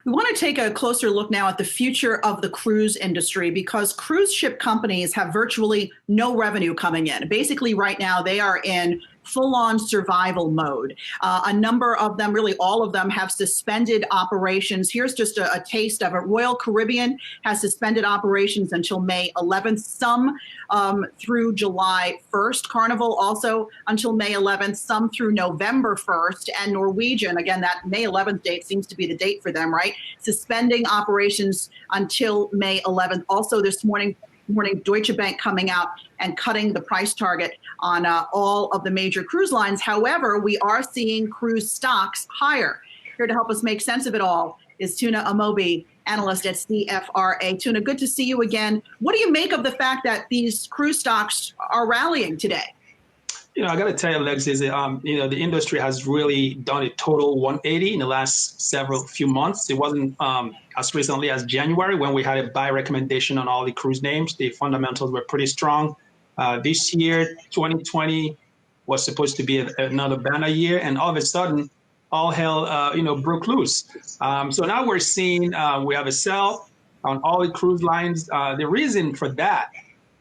We want to take a closer look now at the future of the cruise industry because cruise ship companies have virtually no revenue coming in. Basically, right now, they are in full-on survival mode. A number of them, really all of them, have suspended operations. Here's just a taste of it. Royal Caribbean has suspended operations until May 11th, some through July 1st. Carnival also until May 11th, some through November 1st. And Norwegian, again, that May 11th date seems to be the date for them, right? Suspending operations until May 11th. Also this morning, Deutsche Bank coming out and cutting the price target on all of the major cruise lines. However, we are seeing cruise stocks higher. Here to help us make sense of it all is Tuna Amobi, analyst at CFRA. Tuna, good to see you again. What do you make of the fact that these cruise stocks are rallying today? I got to tell you, Alexis, the industry has really done a total 180 in the last few months. It wasn't as recently as January when we had a buy recommendation on all the cruise names. The fundamentals were pretty strong. This year, 2020, was supposed to be another banner year, and all of a sudden, all hell, broke loose. So now we're seeing we have a sell on all the cruise lines. The reason for that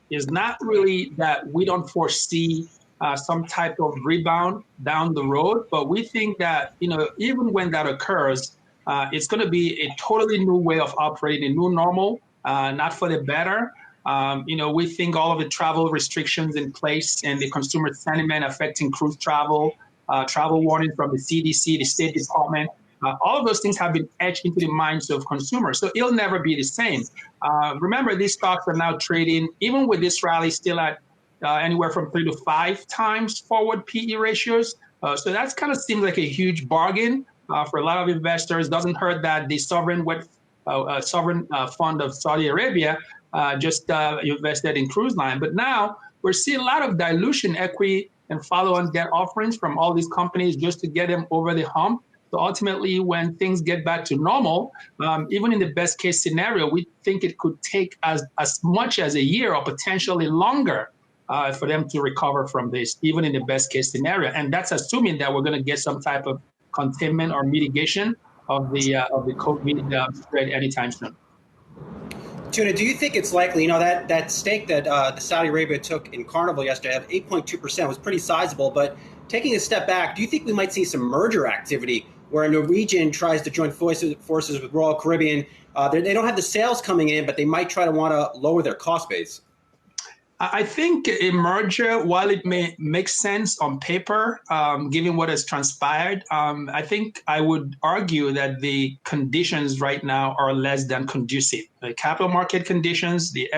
is not really that we don't foresee some type of rebound down the road. But we think that, even when that occurs, it's going to be a totally new way of operating, a new normal, not for the better. We think all of the travel restrictions in place and the consumer sentiment affecting cruise travel, travel warning from the CDC, the State Department, all of those things have been etched into the minds of consumers. So it'll never be the same. Remember, these stocks are now trading, even with this rally, still at anywhere from 3 to 5 times forward PE ratios. So that's kind of seems like a huge bargain for a lot of investors. Doesn't hurt that the sovereign fund of Saudi Arabia just invested in cruise line. But now we're seeing a lot of dilution equity and follow-on debt offerings from all these companies just to get them over the hump. So ultimately, when things get back to normal, even in the best case scenario, we think it could take as much as a year or potentially longer for them to recover from this, even in the best case scenario. And that's assuming that we're going to get some type of containment or mitigation of the COVID spread anytime soon. Tuna, do you think it's likely, that stake that the Saudi Arabia took in Carnival yesterday of 8.2% was pretty sizable, but taking a step back, do you think we might see some merger activity where Norwegian tries to join forces with Royal Caribbean? They don't have the sales coming in, but they might try to want to lower their cost base. I think a merger, while it may make sense on paper, given what has transpired, I think I would argue that the conditions right now are less than conducive. The capital market conditions, the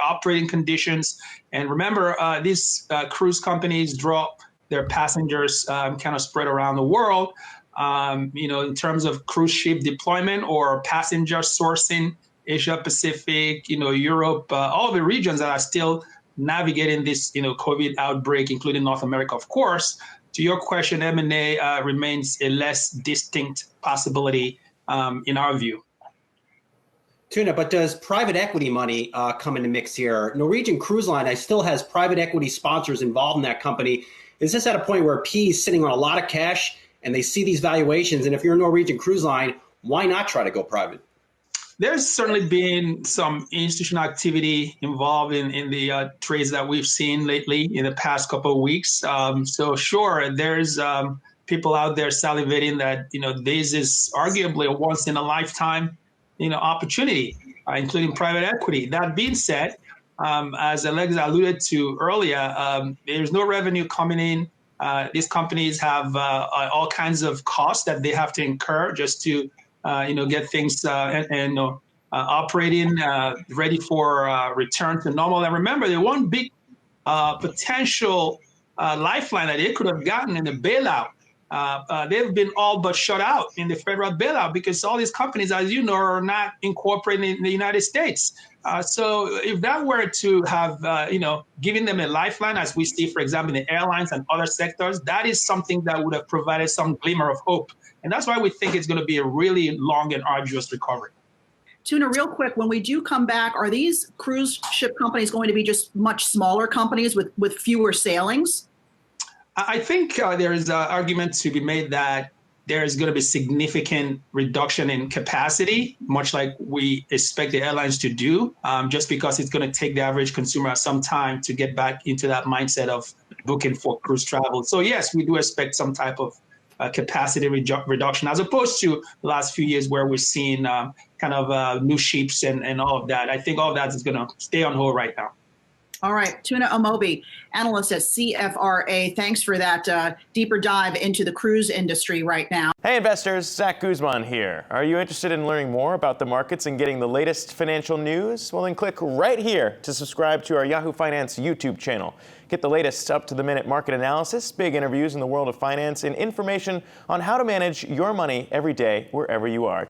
operating conditions, and remember, these cruise companies draw their passengers kind of spread around the world. In terms of cruise ship deployment or passenger sourcing, Asia Pacific, Europe, all the regions that are still navigating this, COVID outbreak, including North America, of course. To your question, M&A remains a less distinct possibility in our view. Tuna, but does private equity money come into mix here? Norwegian Cruise Line still has private equity sponsors involved in that company. Is this at a point where PE is sitting on a lot of cash and they see these valuations? And if you're a Norwegian Cruise Line, why not try to go private? There's certainly been some institutional activity involved in the trades that we've seen lately in the past couple of weeks. So sure, there's people out there salivating that, this is arguably a once in a lifetime, opportunity, including private equity. That being said, as Alexis alluded to earlier, there's no revenue coming in. These companies have all kinds of costs that they have to incur just to get things operating, ready for return to normal. And remember, the one big potential lifeline that they could have gotten in the bailout, they've been all but shut out in the federal bailout because all these companies, as you know, are not incorporated in the United States. So if that were to have, giving them a lifeline, as we see, for example, in the airlines and other sectors, that is something that would have provided some glimmer of hope. And that's why we think it's going to be a really long and arduous recovery. Tuna, real quick, when we do come back, are these cruise ship companies going to be just much smaller companies with fewer sailings? I think there is an argument to be made that there's going to be significant reduction in capacity, much like we expect the airlines to do, just because it's going to take the average consumer some time to get back into that mindset of booking for cruise travel. So yes, we do expect some type of capacity reduction, as opposed to the last few years where we're seeing new ships and all of that. I think all of that is going to stay on hold right now. All right, Tuna Amobi, analyst at CFRA. Thanks for that deeper dive into the cruise industry right now. Hey investors, Zach Guzman here. Are you interested in learning more about the markets and getting the latest financial news? Well, then click right here to subscribe to our Yahoo Finance YouTube channel. Get the latest up-to-the-minute market analysis, big interviews in the world of finance, and information on how to manage your money every day wherever you are.